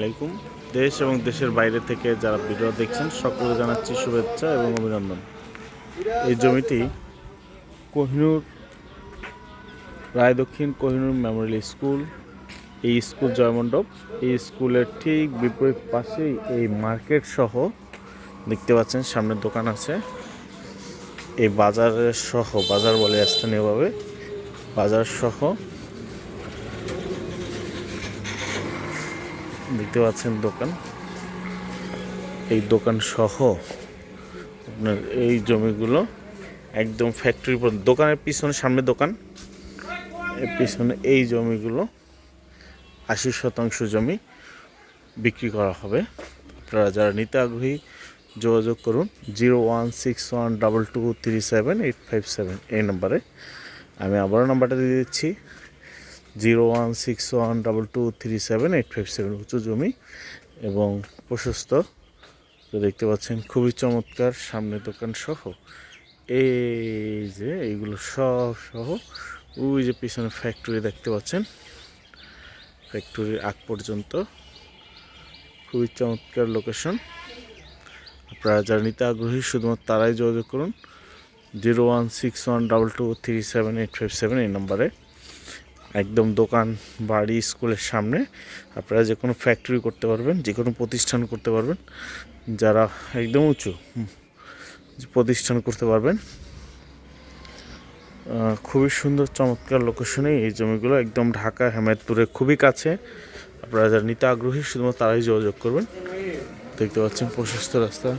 আলাইকুম। দেশ এবং দেশের বাইরে থেকে যারা ভিডিও দেখছেন সকলকে জানাচ্ছি শুভেচ্ছা এবং অভিনন্দন। এই জমিটি কোহিনুর রায় দক্ষিণ কোহিনুর মেমোরিয়াল স্কুল, এই স্কুল জয়মণ্ডপ, এই স্কুলের ঠিক বিপরীত পাশেই এই মার্কেট সহ দেখতে পাচ্ছেন সামনে দোকান আছে। এই বাজারের সহ, বাজার বলে স্থানীয়ভাবে, বাজার সহ দেখতে পাচ্ছেন দোকান। এই দোকান সহ আপনার এই জমিগুলো একদম ফ্যাক্টরি পর্যন্ত, দোকানের পিছনে সামনে দোকান, এর পিছনে এই জমিগুলো 80% জমি বিক্রি করা হবে। আপনারা যারা নিতে আগ্রহী যোগাযোগ করুন 016122378857 এই নাম্বারে। আমি আবারও নাম্বারটা দিয়ে দিচ্ছি 016122378857। উঁচু জমি এবং প্রশস্ত, তো দেখতে পাচ্ছেন খুবই চমৎকার। সামনে দোকান সহ এই যে এইগুলো সব সহ, ওই যে পিছনে ফ্যাক্টরি দেখতে পাচ্ছেন, ফ্যাক্টরির আগ পর্যন্ত খুবই চমৎকার লোকেশন। আপনারা যারা নিতে আগ্রহী শুধুমাত্র তারাই যোগাযোগ করুন 016122378857 এই নাম্বারে। একদম দোকান, বাড়ি, স্কুলের সামনে। আপনারা যে কোনো ফ্যাক্টরি করতে পারবেন, যে কোনো প্রতিষ্ঠান করতে পারবেন, যারা একদম উঁচু প্রতিষ্ঠান করতে পারবেন। খুবই সুন্দর চমৎকার লোকেশনে এই জমিগুলো, একদম ঢাকা হেমায়তপুরের খুবই কাছে। আপনারা যারা নিতে আগ্রহী শুধুমাত্র তারাই যোগাযোগ করবেন। দেখতে পাচ্ছেন প্রশস্ত রাস্তা।